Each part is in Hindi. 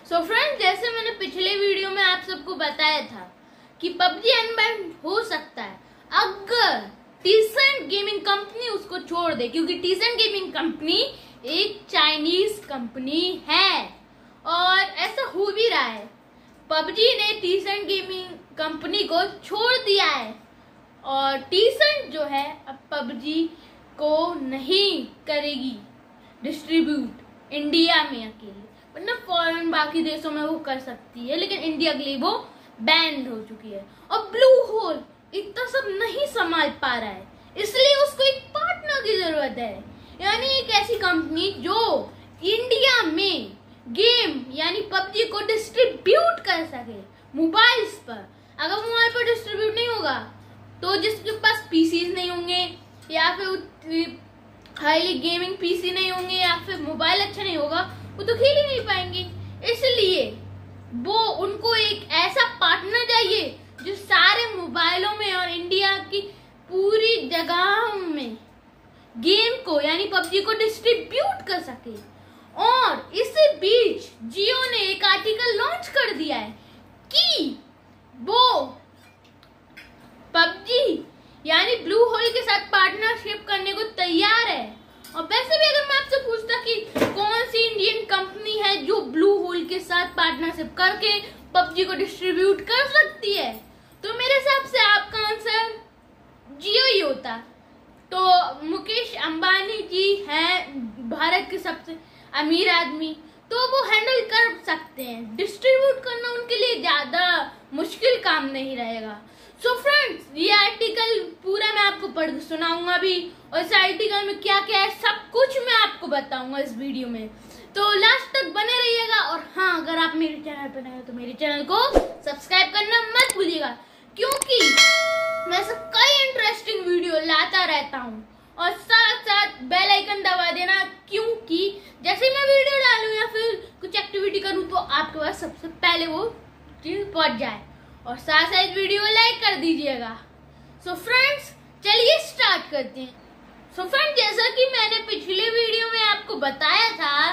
सो फ्रेंड्स, जैसे मैंने पिछले वीडियो में आप सबको बताया था कि पबजी अनबैन हो सकता है अगर टीसेंट गेमिंग कंपनी उसको छोड़ दे, क्योंकि टीसेंट गेमिंग कंपनी एक चाइनीज कंपनी है और ऐसा हो भी रहा है। पबजी ने टीसेंट गेमिंग कंपनी को छोड़ दिया है और टीसेंट जो है अब पबजी को नहीं करेगी डिस्ट्रीब्यूट इंडिया में अकेले, मतलब फॉरेन बाकी देशों में वो कर सकती है, लेकिन इंडिया के लिए वो बैंड हो चुकी है। और ब्लू होल इतना सब नहीं संभाल पा रहा है, इसलिए उसको एक पार्टनर की जरूरत है, यानी एक ऐसी कंपनी जो इंडिया में गेम यानी पबजी को डिस्ट्रीब्यूट कर सके मोबाइल्स पर। अगर मोबाइल पर डिस्ट्रीब्यूट नहीं होगा तो जिसके पास पीसीज नहीं होंगे या फिर हाईली गेमिंग पीसी नहीं होंगे या फिर मोबाइल अच्छा नहीं होगा, वो तो खेल ही नहीं पाएंगे। इसलिए वो उनको एक ऐसा पार्टनर चाहिए जो सारे मोबाइलों में और इंडिया की पूरी जगहों में गेम को यानी पबजी को डिस्ट्रीब्यूट कर सके। और इसी बीच जियो ने एक आर्टिकल लॉन्च कर दिया है कि वो पबजी यानी ब्लू होल के साथ पार्टनरशिप करने को तैयार है। और वैसे भी अगर मैं आपसे पूछता कि कौन सी इंडियन कंपनी है जो ब्लू होल के साथ पार्टनरशिप करके पबजी को डिस्ट्रीब्यूट कर सकती है, तो मेरे हिसाब से आपका आंसर जियो ही होता। तो मुकेश अंबानी जी हैं भारत के सबसे अमीर आदमी, तो वो हैंडल कर सकते हैं। डिस्ट्रीब्यूट करना उनके लिए ज्यादा मुश्किल काम नहीं रहेगा। सो फ्रेंड्स, ये आर्टिकल पूरा मैं आपको पढ़ सुनाऊंगा भी, और इस आर्टिकल में क्या क्या है सब कुछ मैं आपको बताऊंगा इस वीडियो में, तो लास्ट तक बने रहिएगा। और हाँ, अगर आप मेरे चैनल पर नए हो तो मेरे चैनल को सब्सक्राइब करना मत भूलिएगा, क्योंकि मैं सब कई इंटरेस्टिंग वीडियो लाता रहता हूँ। और साथ साथ बेल आइकन दबा देना, क्योंकि जैसे मैं वीडियो डालूं या फिर कुछ एक्टिविटी करूं तो आपके पास सबसे पहले वो चीज पहुंच जाए। और साथ साथ वीडियो लाइक कर दीजिएगा। सो फ्रेंड्स, चलिए स्टार्ट करते हैं। सो फ्रेंड्स, जैसा कि मैंने पिछले वीडियो में आपको बताया था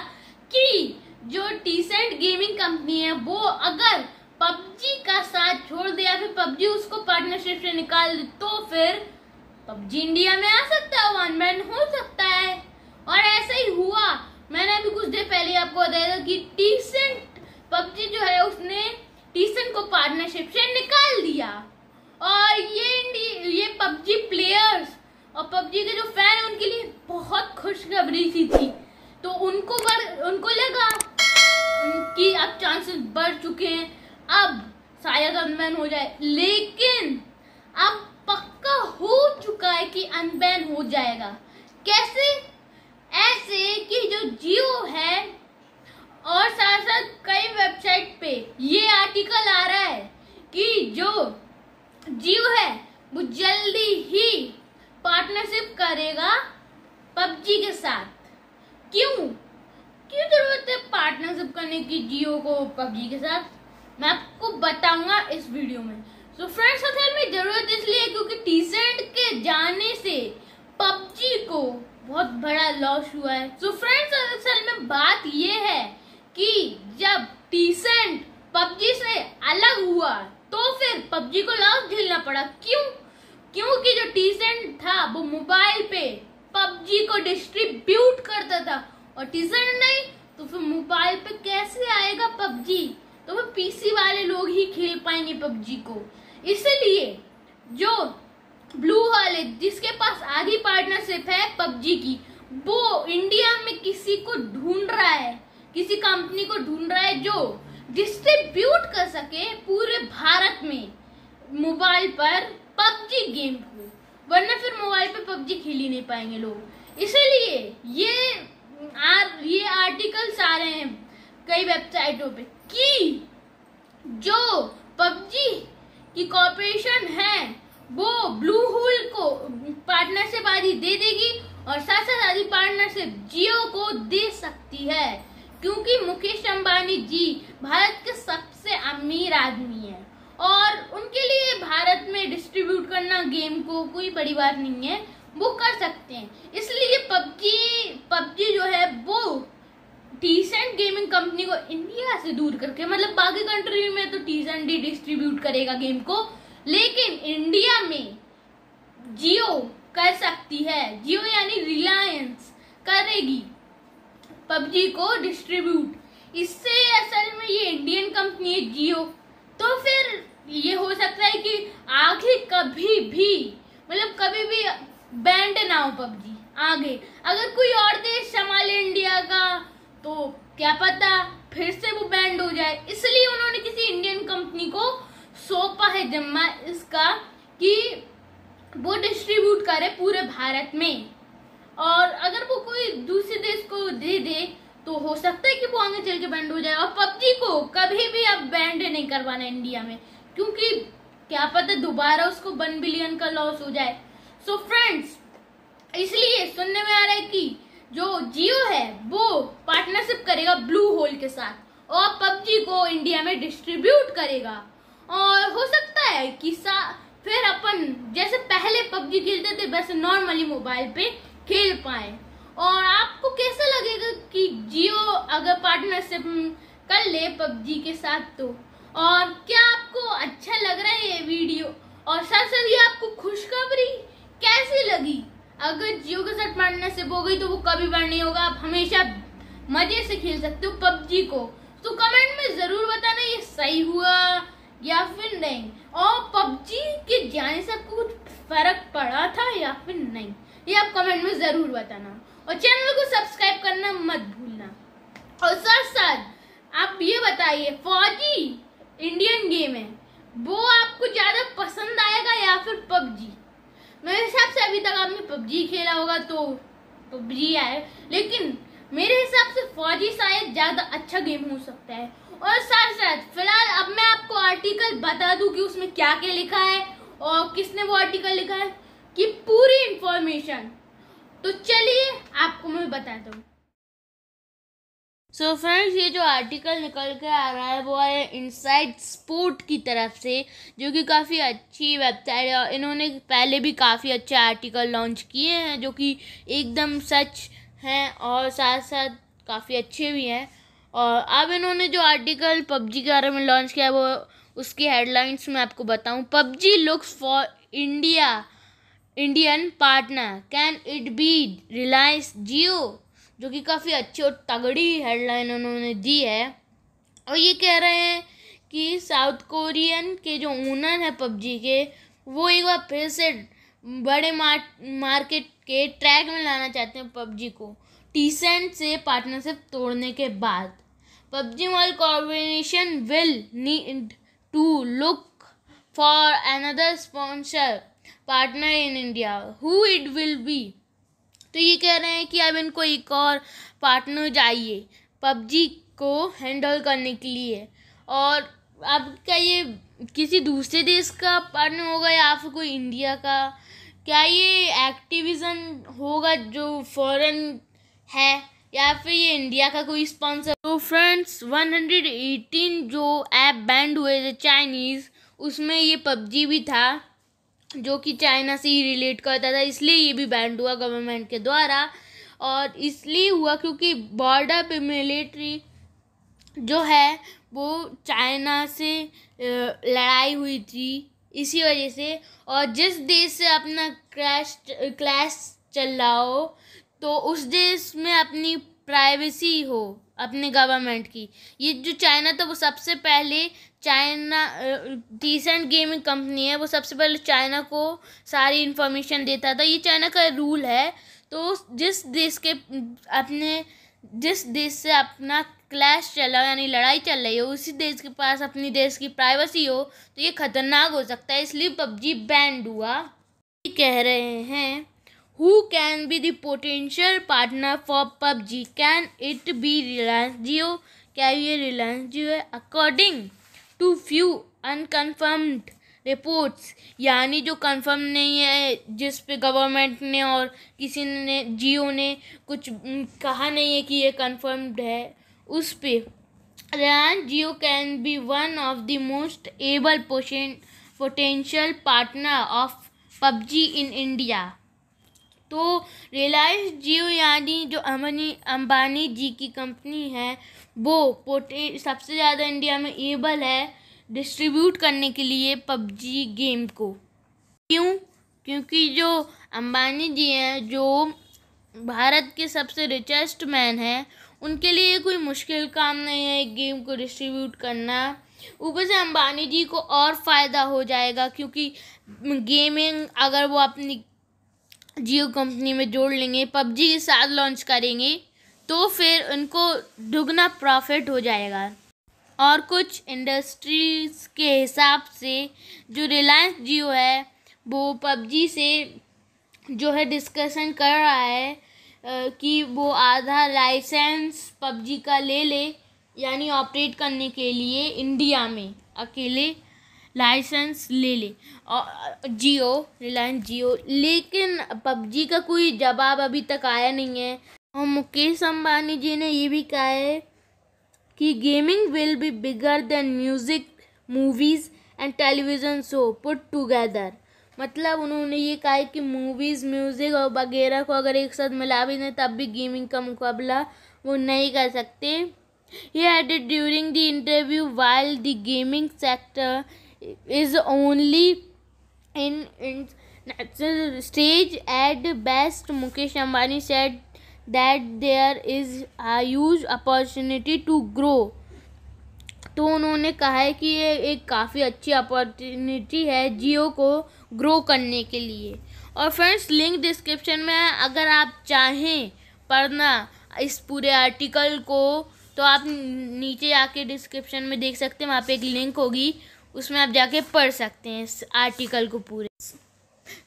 कि जो टीसेंट गेमिंग कंपनी है वो अगर पबजी का साथ छोड़ दे या फिर पबजी उसको पार्टनरशिप से निकाल दे तो फिर पबजी इंडिया में आ सकता है, वन बैन हो सकता है। और ऐसा ही हुआ। मैंने अभी कुछ देर पहले आपको बताया था कि टीसेंट पबजी जो है उसने टीसेंट को पार्टनरशिप से निकाल दिया। और ये पबजी प्लेयर्स और पबजी के जो फैन उनके लिए बहुत खुशखबरी सी थी। तो उनको लगा कि अब चांसेस बढ़ चुके हैं, अब शायद अनबैन हो जाए, लेकिन अब पक्का हो चुका है कि अनबैन हो जाएगा। कैसे? ऐसे कि जो जियो है और साथ साथ कई वेबसाइट पे ये आर्टिकल आ रहा है कि जो जियो है वो जल्दी ही पार्टनरशिप करेगा पबजी के साथ। क्यों जरूरत है पार्टनरशिप करने की जियो को पबजी के साथ, मैं आपको बताऊंगा इस वीडियो में। तो फ्रेंड्स, असल में जरूरत इसलिए क्योंकि टीसेंट के जाने से पबजी को बहुत बड़ा लॉस हुआ है। तो फ्रेंड्स, असल में बात ये है कि जब टीसेंट पबजी से अलग हुआ तो फिर पबजी को लॉस झेलना पड़ा। क्योंकि जो टीसेंट था वो मोबाइल पे पबजी को डिस्ट्रीब्यूट करता था और टीसेंट नहीं, तो फिर मोबाइल पे कैसे आएगा पबजी? तो फिर पीसी वाले लोग ही खेल पाएंगे पबजी को। इसलिए जो ब्लू वाले जिसके पास आधी पार्टनरशिप है पबजी की, वो इंडिया में किसी को ढूंढ रहा है, किसी कंपनी को ढूंढ रहा है जो डिस्ट्रीब्यूट कर सके पूरे भारत में मोबाइल पर पबजी गेम को, वरना फिर मोबाइल पे पबजी खेल ही नहीं पाएंगे लोग। इसलिए ये आर्टिकल्स आ रहे हैं कई वेबसाइटों पे कि जो पबजी की कॉर्पोरेशन है वो ब्लू होल को पार्टनरशिप आदि दे देगी और साथ साथ आदि पार्टनरशिप जियो को दे सकती है, क्योंकि मुकेश अंबानी जी भारत के सबसे अमीर आदमी हैं और उनके लिए भारत में डिस्ट्रीब्यूट करना गेम को कोई बड़ी बात नहीं है, वो कर सकते हैं। इसलिए पबजी जो है वो टीसेंट गेमिंग कंपनी को इंडिया से दूर करके, मतलब बाकी कंट्री में तो टीसेंट ही डिस्ट्रीब्यूट करेगा गेम को, लेकिन इंडिया में जियो कर सकती है। जियो यानी रिलायंस करेगी पबजी को डिस्ट्रीब्यूट। इससे असल में ये इंडियन कंपनी है जियो, तो फिर ये हो सकता है कि आगे कभी भी, मतलब कभी भी बैंड ना हो पबजी आगे। अगर कोई और देश संभाले इंडिया का तो क्या पता फिर से वो बैंड हो जाए। इसलिए उन्होंने किसी इंडियन कंपनी को सौंपा है जिम्मा इसका कि वो डिस्ट्रीब्यूट करे पूरे भारत में। और अगर वो कोई दूसरे देश को दे दे तो हो सकता है कि वो आगे चल के बैंड हो जाए। और पबजी को कभी भी अब बैंड नहीं करवाना इंडिया में, क्योंकि क्या पता दोबारा उसको 1 बिलियन का लॉस हो जाए। सो फ्रेंड्स, इसलिए सुनने में आ रहा है कि जो जियो है वो पार्टनरशिप करेगा ब्लू होल के साथ और पबजी को इंडिया में डिस्ट्रीब्यूट करेगा। और हो सकता है कि फिर अपन जैसे पहले पबजी खेलते थे वैसे नॉर्मली मोबाइल पे खेल पाए। और आपको कैसा लगेगा कि जियो अगर पार्टनरशिप कर ले पबजी के साथ तो? और क्या आपको अच्छा लग रहा है ये वीडियो? और साथ साथ ये आपको खुशखबरी कैसी लगी? अगर जियो के साथ पार्टनरशिप हो गई तो वो कभी बैंड नहीं होगा, आप हमेशा मजे से खेल सकते हो पबजी को। तो कमेंट में जरूर बताना ये सही हुआ या फिर नहीं, और पबजी के जाने से आपको कुछ फर्क पड़ा था या फिर नहीं, ये आप कमेंट में जरूर बताना। और चैनल को सब्सक्राइब करना मत भूलना। और साथ साथ आप ये बताइए, फौजी इंडियन गेम है वो आपको ज्यादा पसंद आएगा या फिर पबजी? मेरे हिसाब से अभी तक आपने पबजी खेला होगा तो पबजी आए, लेकिन मेरे हिसाब से फौजी शायद ज्यादा अच्छा गेम हो सकता है। और साथ साथ फिलहाल अब मैं आपको आर्टिकल बता दूं कि उसमें क्या क्या लिखा है और किसने वो आर्टिकल लिखा है, कि पूरी इंफॉर्मेशन। तो चलिए आपको मैं बताता हूँ। सो फ्रेंड्स, ये जो आर्टिकल निकल के आ रहा है वो है इनसाइड स्पोर्ट की तरफ से, जो कि काफ़ी अच्छी वेबसाइट है। और इन्होंने पहले भी काफ़ी अच्छे आर्टिकल लॉन्च किए हैं जो कि एकदम सच हैं और साथ साथ काफ़ी अच्छे भी हैं। और अब इन्होंने जो आर्टिकल पबजी के बारे में लॉन्च किया है वो उसकी हेडलाइंस मैं आपको बताऊं। PUBG looks for Indian partner, can it be Reliance Jio, जो कि काफ़ी अच्छी और तगड़ी हेडलाइन उन्होंने दी है। और ये कह रहे हैं कि साउथ कोरियन के जो ओनर हैं पबजी के, वो एक बार फिर से बड़े मार्केट के ट्रैक में लाना चाहते हैं पबजी को, टीसेंट से पार्टनरशिप तोड़ने के बाद। PUBG mobile corporation will need to look for another sponsor partner in India, who it will be. तो ये कह रहे हैं कि अब इनको एक और पार्टनर चाहिए पबजी को हैंडल करने के लिए। और अब क्या ये किसी दूसरे देश का पार्टनर होगा या फिर कोई इंडिया का? क्या ये एक्टिविजन होगा जो फॉरेन है या फिर ये इंडिया का कोई स्पॉन्सर? तो फ्रेंड्स, 118 जो ऐप बैंड हुए थे चाइनीज़, उसमें ये पबजी भी था जो कि चाइना से ही रिलेट करता था, इसलिए ये भी बैंड हुआ गवर्नमेंट के द्वारा। और इसलिए हुआ क्योंकि बॉर्डर पे मिलिट्री जो है वो चाइना से लड़ाई हुई थी इसी वजह से। और जिस देश से अपना क्लैश चल रहा हो तो उस देश में अपनी प्राइवेसी हो अपने गवर्नमेंट की। ये जो चाइना था वो सबसे पहले टीसेंट गेमिंग कंपनी है, वो सबसे पहले चाइना को सारी इन्फॉर्मेशन देता था। ये चाइना का रूल है। तो जिस देश से अपना क्लैश चल रहा हो यानी लड़ाई चल रही हो, उसी देश के पास अपनी देश की प्राइवेसी हो तो ये खतरनाक हो सकता है, इसलिए पबजी बैंड हुआ। ये कह रहे हैं, Who can be the potential partner for PUBG? Can it be Reliance Jio? क्या ये Reliance Jio है? According to few unconfirmed reports, यानी जो कंफर्म नहीं है, जिस पे गवर्नमेंट ने और किसी ने जियो ने कुछ कहा नहीं है कि ये कंफर्म्ड है, उस पे Reliance Jio can be one of the most able potential partner of PUBG in India. तो रिलायंस जियो यानी जो अंबानी जी की कंपनी है वो सबसे ज़्यादा इंडिया में एबल है डिस्ट्रीब्यूट करने के लिए पबजी गेम को। क्यों? क्योंकि जो अंबानी जी हैं, जो भारत के सबसे रिचेस्ट मैन हैं, उनके लिए कोई मुश्किल काम नहीं है एक गेम को डिस्ट्रीब्यूट करना। ऊपर से अंबानी जी को और फ़ायदा हो जाएगा क्योंकि गेमिंग अगर वो अपनी जियो कंपनी में जोड़ लेंगे, पबजी के साथ लॉन्च करेंगे, तो फिर उनको दुगना प्रॉफिट हो जाएगा। और कुछ इंडस्ट्रीज़ के हिसाब से जो रिलायंस जियो है वो पबजी से जो है डिस्कशन कर रहा है कि वो आधा लाइसेंस पबजी का ले ले, यानी ऑपरेट करने के लिए इंडिया में अकेले लाइसेंस ले ले और रिलायंस जियो। लेकिन पबजी का कोई जवाब अभी तक आया नहीं है। और मुकेश अंबानी जी ने ये भी कहा है कि gaming will be bigger than music, movies and television show put together. मतलब उन्होंने ये कहा है कि मूवीज़, म्यूज़िक और वगैरह को अगर एक साथ मिला भी दें तब भी गेमिंग का मुकाबला वो नहीं कर सकते। He added during the interview, while the gaming sector is only in its stage at best, Mukesh Ambani said that there is a huge opportunity to grow. तो उन्होंने कहा है कि ये एक काफ़ी अच्छी अपॉर्चुनिटी है जियो को ग्रो करने के लिए। और फ्रेंड्स, लिंक डिस्क्रिप्शन में है, अगर आप चाहें पढ़ना इस पूरे आर्टिकल को तो आप नीचे जाके डिस्क्रिप्शन में देख सकते हैं, वहाँ पे एक लिंक होगी, उसमें आप जाके पढ़ सकते हैं इस आर्टिकल को पूरे।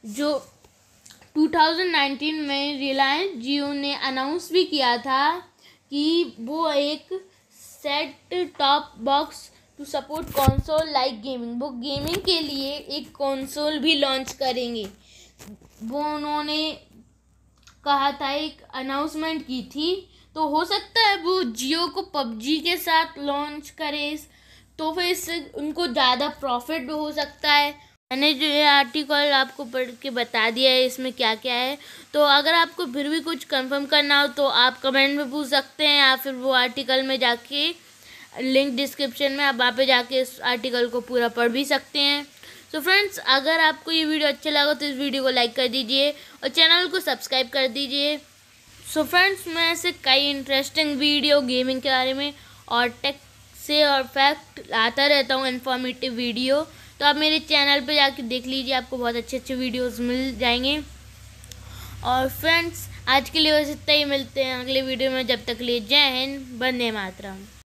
जो 2019 में रिलायंस जियो ने अनाउंस भी किया था कि वो एक set top box to support console like gaming, वो गेमिंग के लिए एक कंसोल भी लॉन्च करेंगे। वो उन्होंने कहा था, एक अनाउंसमेंट की थी। तो हो सकता है वो जियो को पबजी के साथ लॉन्च करे, तो फिर इससे उनको ज़्यादा प्रॉफिट भी हो सकता है। मैंने जो ये आर्टिकल आपको पढ़ के बता दिया है इसमें क्या क्या है। तो अगर आपको फिर भी कुछ कंफर्म करना हो तो आप कमेंट में पूछ सकते हैं, या फिर वो आर्टिकल में जाके लिंक डिस्क्रिप्शन में आप वहाँ पे जाके इस आर्टिकल को पूरा पढ़ भी सकते हैं। तो फ्रेंड्स, अगर आपको ये वीडियो अच्छा लगा तो इस वीडियो को लाइक कर दीजिए और चैनल को सब्सक्राइब कर दीजिए। सो फ्रेंड्स, मैं ऐसे कई इंटरेस्टिंग वीडियो गेमिंग के बारे में और टेक से और फैक्ट लाता रहता हूँ, इन्फॉर्मेटिव वीडियो। तो आप मेरे चैनल पे जाके देख लीजिए, आपको बहुत अच्छे अच्छे वीडियोस मिल जाएंगे। और फ्रेंड्स, आज के लिए बस इतना ही, मिलते हैं अगले वीडियो में। जब तक लिए जय हिंद, वंदे मातरम।